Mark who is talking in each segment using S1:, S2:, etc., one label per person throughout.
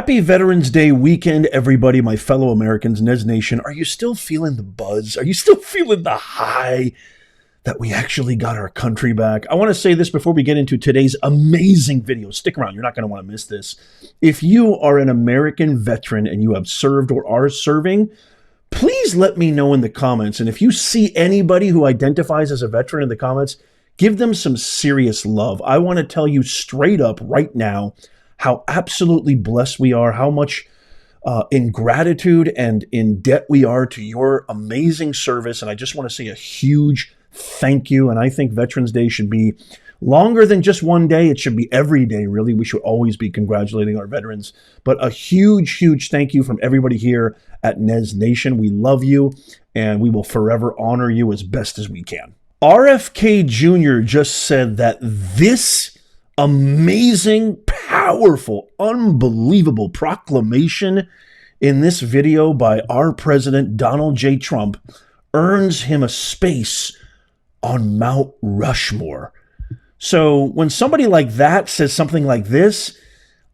S1: Happy Veterans Day weekend, everybody, my fellow Americans, Nez Nation. Are you still feeling the buzz? Are you still feeling the high that we actually got our country back? I want to say this before we get into today's amazing video. Stick around. You're not going to want to miss this. If you are an American veteran and you have served or are serving, please let me know in the comments. And if you see anybody who identifies as a veteran in the comments, give them some serious love. I want to tell you straight up right now how absolutely blessed we are, how much in gratitude and in debt we are to your amazing service. And I just want to say a huge thank you. And I think Veterans Day should be longer than just one day. It should be every day, really. We should always be congratulating our veterans. But a huge, huge thank you from everybody here at Nez Nation. We love you, and we will forever honor you as best as we can. RFK Jr. just said that this amazing, powerful, unbelievable proclamation in this video by our president, Donald J. Trump, earns him a space on Mount Rushmore. So when somebody like that says something like this,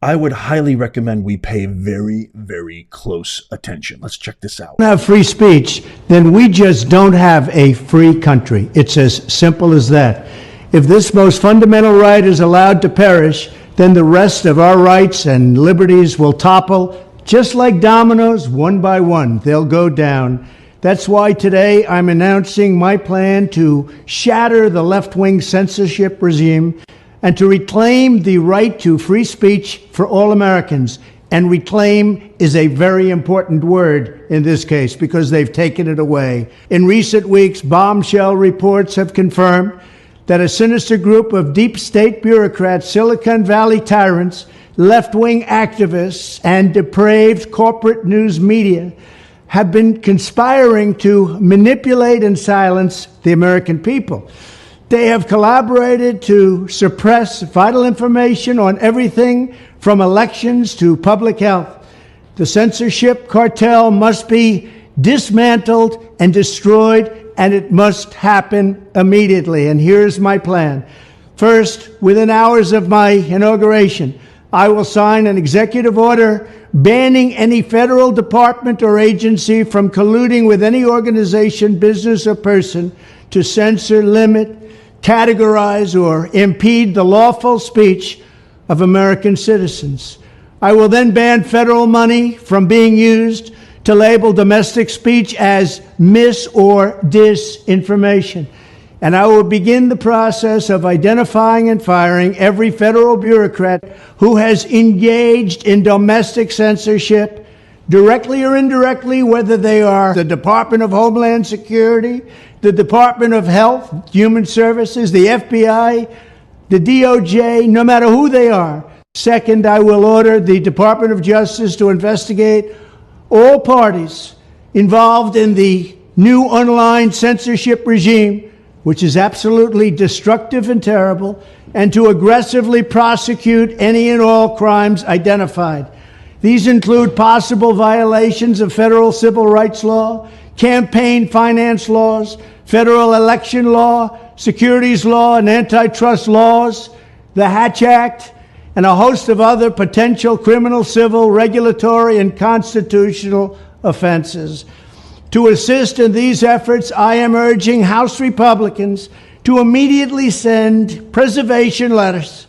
S1: I would highly recommend we pay very, very close attention. Let's check this out.
S2: Have free speech, then we just don't have a free country. It's as simple as that. If this most fundamental right is allowed to perish, then the rest of our rights and liberties will topple, just like dominoes, one by one. They'll go down. That's why today I'm announcing my plan to shatter the left-wing censorship regime and to reclaim the right to free speech for all Americans. And reclaim is a very important word in this case because they've taken it away. In recent weeks, bombshell reports have confirmed that a sinister group of deep state bureaucrats, Silicon Valley tyrants, left-wing activists, and depraved corporate news media have been conspiring to manipulate and silence the American people. They have collaborated to suppress vital information on everything from elections to public health. The censorship cartel must be dismantled and destroyed, and it must happen immediately. And here's my plan. First, within hours of my inauguration, I will sign an executive order banning any federal department or agency from colluding with any organization, business, or person to censor, limit, categorize, or impede the lawful speech of American citizens. I will then ban federal money from being used to label domestic speech as mis- or disinformation. And I will begin the process of identifying and firing every federal bureaucrat who has engaged in domestic censorship, directly or indirectly, whether they are the Department of Homeland Security, the Department of Health, Human Services, the FBI, the DOJ, no matter who they are. Second, I will order the Department of Justice to investigate all parties involved in the new online censorship regime, which is absolutely destructive and terrible, and to aggressively prosecute any and all crimes identified. These include possible violations of federal civil rights law, campaign finance laws, federal election law, securities law, and antitrust laws, the Hatch Act, and a host of other potential criminal, civil, regulatory, and constitutional offenses. To assist in these efforts, I am urging House Republicans to immediately send preservation letters,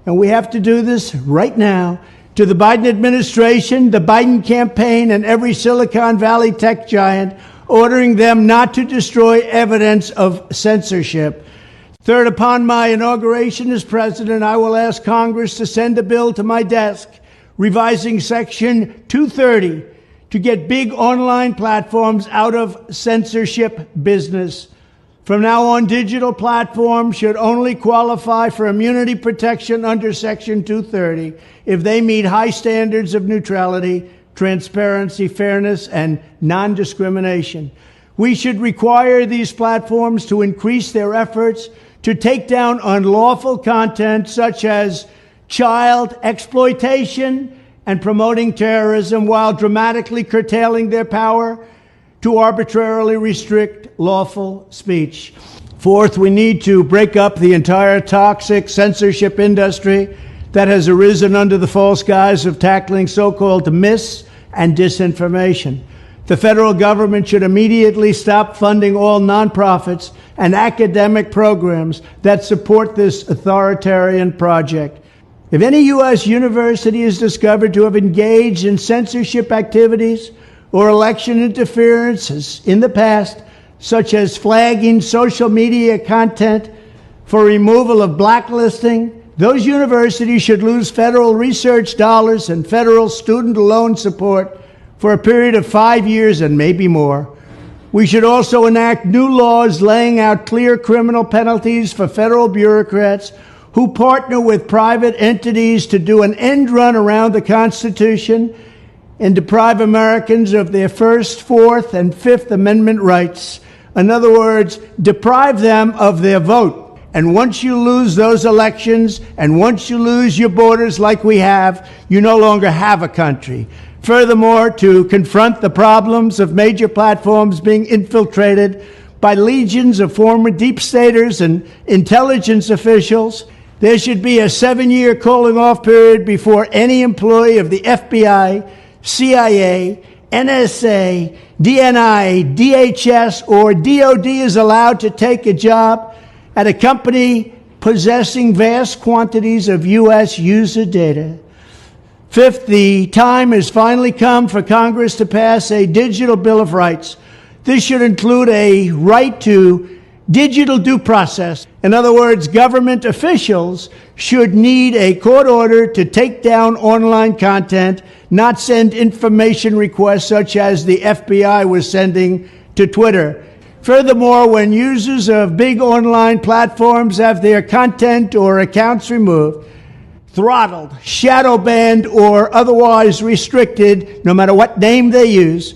S2: and we have to do this right now, to the Biden administration, the Biden campaign, and every Silicon Valley tech giant, ordering them not to destroy evidence of censorship. Third, upon my inauguration as president, I will ask Congress to send a bill to my desk revising Section 230 to get big online platforms out of censorship business. From now on, digital platforms should only qualify for immunity protection under Section 230 if they meet high standards of neutrality, transparency, fairness, and non-discrimination. We should require these platforms to increase their efforts to take down unlawful content such as child exploitation and promoting terrorism, while dramatically curtailing their power to arbitrarily restrict lawful speech. Fourth, we need to break up the entire toxic censorship industry that has arisen under the false guise of tackling so-called mis- and disinformation. The federal government should immediately stop funding all nonprofits and academic programs that support this authoritarian project. If any U.S. university is discovered to have engaged in censorship activities or election interferences in the past, such as flagging social media content for removal of blacklisting, those universities should lose federal research dollars and federal student loan support for a period of 5 years and maybe more. We should also enact new laws laying out clear criminal penalties for federal bureaucrats who partner with private entities to do an end run around the Constitution and deprive Americans of their First, Fourth, and Fifth Amendment rights. In other words, deprive them of their vote. And once you lose those elections, and once you lose your borders like we have, you no longer have a country. Furthermore, to confront the problems of major platforms being infiltrated by legions of former deep staters and intelligence officials, there should be a 7-year cooling-off period before any employee of the FBI, CIA, NSA, DNI, DHS, or DOD is allowed to take a job at a company possessing vast quantities of U.S. user data. Fifth, the time has finally come for Congress to pass a digital Bill of Rights. This should include a right to digital due process. In other words, government officials should need a court order to take down online content, not send information requests such as the FBI was sending to Twitter. Furthermore, when users of big online platforms have their content or accounts removed, throttled, shadow banned, or otherwise restricted, no matter what name they use,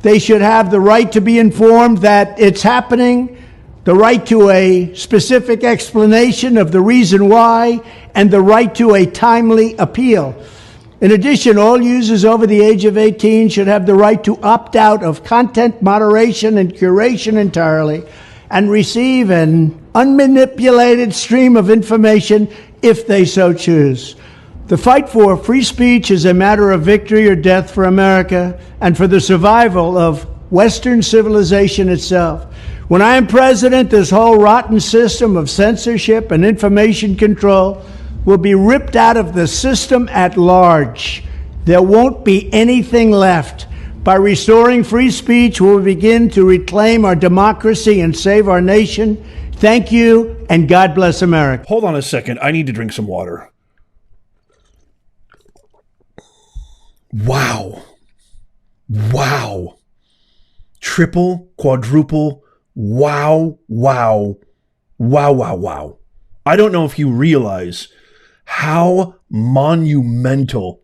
S2: they should have the right to be informed that it's happening, the right to a specific explanation of the reason why, and the right to a timely appeal. In addition, all users over the age of 18 should have the right to opt out of content moderation and curation entirely and receive an unmanipulated stream of information if they so choose. The fight for free speech is a matter of victory or death for America and for the survival of Western civilization itself. When I am president, this whole rotten system of censorship and information control will be ripped out of the system at large. There won't be anything left. By restoring free speech, we'll begin to reclaim our democracy and save our nation. Thank you, and God bless America.
S1: Hold on a second. I need to drink some water. Wow. Wow. Triple, quadruple, wow, wow, wow, wow, wow. I don't know if you realize how monumental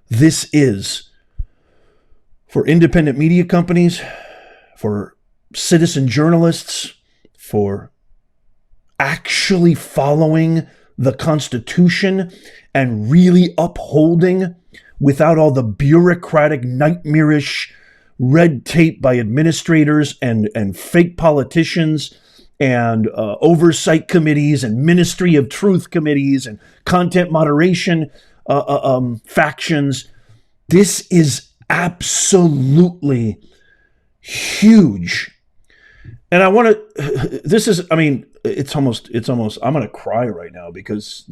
S1: this is for independent media companies, for citizen journalists, for actually following the Constitution and really upholding without all the bureaucratic, nightmarish red tape by administrators and fake politicians and oversight committees and Ministry of Truth committees and content moderation factions. This is absolutely huge. And I want to, this is, I mean, it's almost, I'm going to cry right now because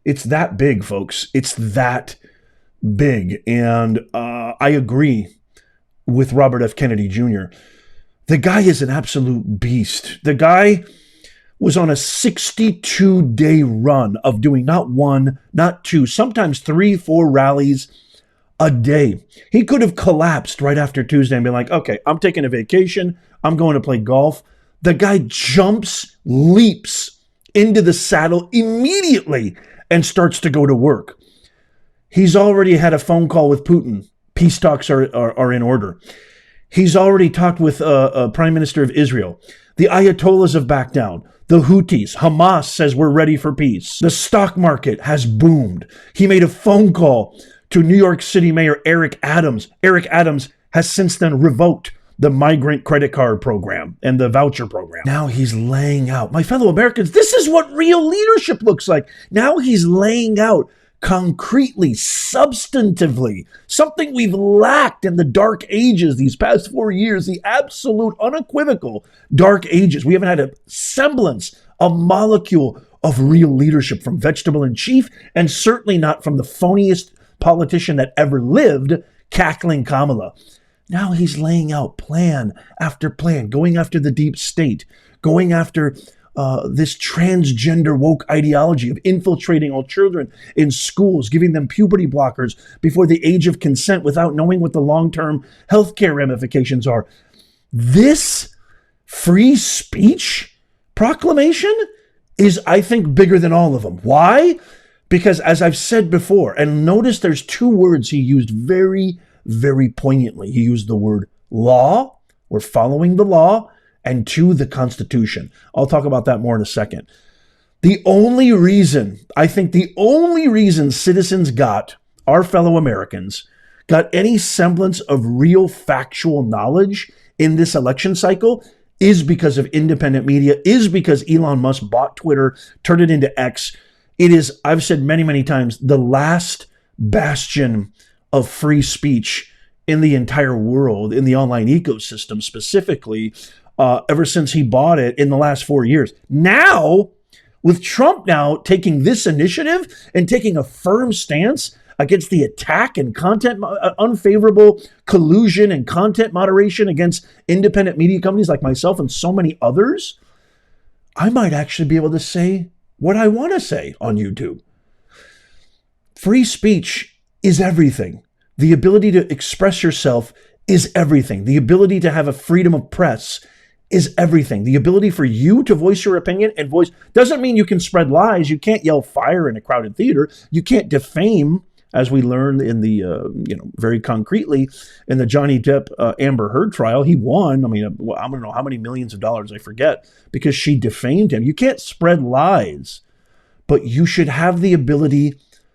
S1: it's that big, folks. It's that big. And I agree with Robert F. Kennedy Jr. The guy is an absolute beast. The guy was on a 62-day run of doing not one, not two, sometimes 3-4 rallies a day. He could have collapsed right after Tuesday and been like, okay, I'm taking a vacation. I'm going to play golf. The guy jumps, leaps into the saddle immediately and starts to go to work. He's already had a phone call with Putin. Peace talks are in order. He's already talked with Prime Minister of Israel. The Ayatollahs have backed down. The Houthis, Hamas says we're ready for peace. The stock market has boomed. He made a phone call to New York City Mayor Eric Adams. Eric Adams has since then revoked the migrant credit card program and the voucher program. Now he's laying out, my fellow Americans, this is what real leadership looks like. Now he's laying out concretely, substantively, something we've lacked in the dark ages these past 4 years, the absolute unequivocal dark ages. We haven't had a semblance, a molecule of real leadership from Vegetable in Chief, and certainly not from the phoniest politician that ever lived, cackling Kamala. Now he's laying out plan after plan, going after the deep state, going after this transgender woke ideology of infiltrating all children in schools, giving them puberty blockers before the age of consent without knowing what the long-term healthcare ramifications are. This free speech proclamation is, I think, bigger than all of them. Why? Because as I've said before, and notice there's two words he used very, very poignantly. He used the word law, we're following the law, and two, the Constitution. I'll talk about that more in a second. The only reason citizens our fellow Americans, got any semblance of real factual knowledge in this election cycle is because of independent media, is because Elon Musk bought Twitter, turned it into X. It is, I've said many, many times, the last bastion of free speech in the entire world, in the online ecosystem specifically, ever since he bought it in the last 4 years. Now, with Trump now taking this initiative and taking a firm stance against the attack and content, unfavorable collusion and content moderation against independent media companies like myself and so many others, I might actually be able to say what I want to say on YouTube. Free speech is everything. The ability to express yourself is everything. The ability to have a freedom of press is everything. The ability for you to voice your opinion and voice doesn't mean you can spread lies. You can't yell fire in a crowded theater. You can't defame, as we learned in the, very concretely in the Johnny Depp Amber Heard trial. He won. I mean, I don't know how many millions of dollars, I forget, because she defamed him. You can't spread lies, but you should have the ability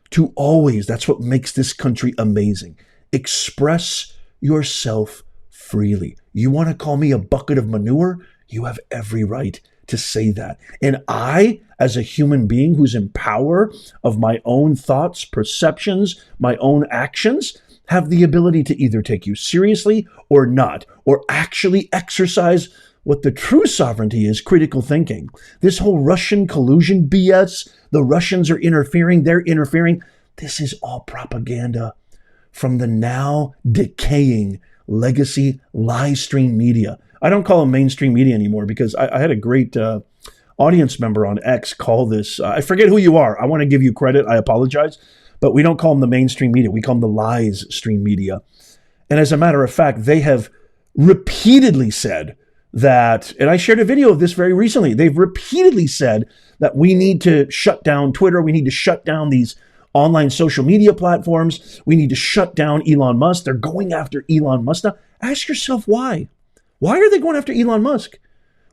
S1: to always, that's what makes this country amazing, express yourself freely. You want to call me a bucket of manure? You have every right to say that. And I, as a human being who's in power of my own thoughts, perceptions, my own actions, have the ability to either take you seriously or not, or actually exercise what the true sovereignty is, critical thinking. This whole Russian collusion BS, the Russians are interfering, they're interfering. This is all propaganda from the now decaying legacy live stream media. I don't call them mainstream media anymore because I had a great audience member on X call this. I forget who you are. I want to give you credit. I apologize. But we don't call them the mainstream media. We call them the lies stream media. And as a matter of fact, they have repeatedly said that, and I shared a video of this very recently, they've repeatedly said that we need to shut down Twitter. We need to shut down these online social media platforms. We need to shut down Elon Musk. They're going after Elon Musk. Now, ask yourself why. Why are they going after Elon Musk?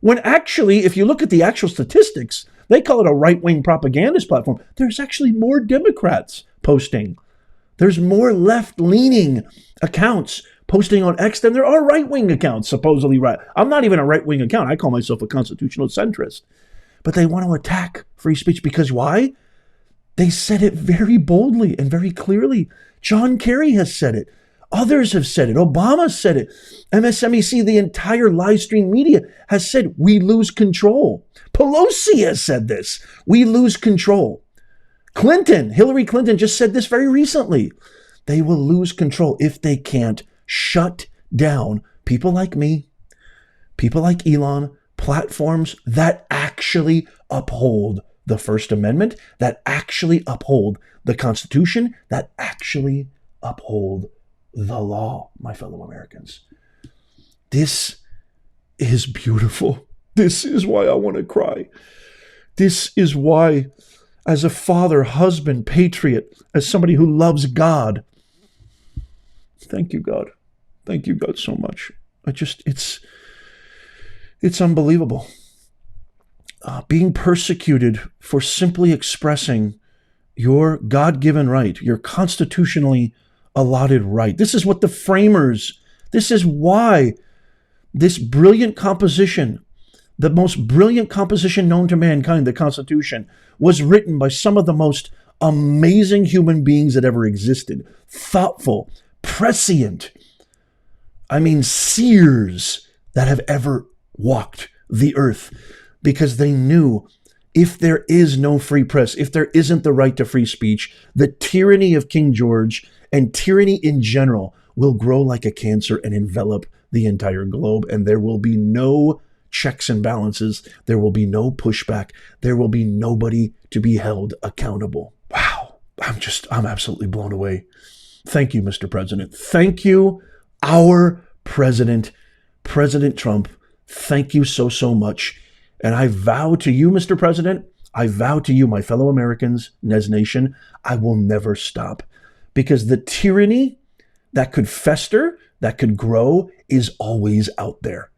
S1: When actually, if you look at the actual statistics, they call it a right-wing propagandist platform. There's actually more Democrats posting. There's more left-leaning accounts posting on X than there are right-wing accounts, supposedly right. I'm not even a right-wing account. I call myself a constitutional centrist. But they want to attack free speech because why? They said it very boldly and very clearly. John Kerry has said it. Others have said it. Obama said it. MSNBC, the entire live stream media has said, we lose control. Pelosi has said this. We lose control. Hillary Clinton just said this very recently. They will lose control if they can't shut down people like me, people like Elon, platforms that actually uphold the First Amendment, that actually uphold the Constitution, that actually uphold the law, my fellow Americans. This is beautiful. This is why I want to cry. This is why, as a father, husband, patriot, as somebody who loves God, thank you, God. Thank you, God, so much. It's unbelievable. Being persecuted for simply expressing your God-given right, your constitutionally allotted right. This is what this is why This brilliant composition, the most brilliant composition known to mankind, the Constitution, was written by some of the most amazing human beings that ever existed. Thoughtful, prescient, seers that have ever walked the earth, because they knew if there is no free press, if there isn't the right to free speech, the tyranny of King George and tyranny in general will grow like a cancer and envelop the entire globe, and there will be no checks and balances. There will be no pushback. There will be nobody to be held accountable. Wow. I'm absolutely blown away. Thank you, Mr. President. Thank you, our president, President Trump. Thank you so, so much. And I vow to you, Mr. President, I vow to you, my fellow Americans, Nez Nation, I will never stop. Because the tyranny that could fester, that could grow, is always out there.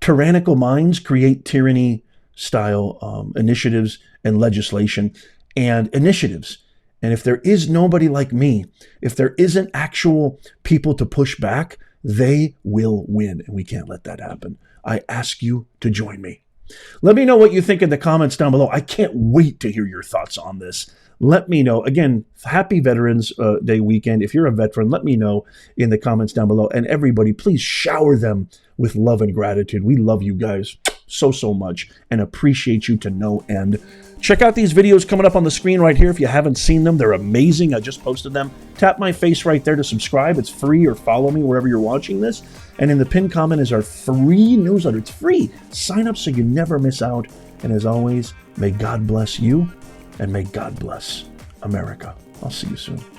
S1: Tyrannical minds create tyranny-style initiatives and legislation and initiatives. And if there is nobody like me, if there isn't actual people to push back, they will win. And we can't let that happen. I ask you to join me. Let me know what you think in the comments down below. I can't wait to hear your thoughts on this. Let me know. Again, happy Veterans Day weekend. If you're a veteran, let me know in the comments down below. And everybody, please shower them with love and gratitude. We love you guys so, so much and appreciate you to no end. Check out these videos coming up on the screen right here. If you haven't seen them, they're amazing. I just posted them. Tap my face right there to subscribe. It's free, or follow me wherever you're watching this. And in the pinned comment is our free newsletter. It's free. Sign up so you never miss out. And as always, may God bless you and may God bless America. I'll see you soon.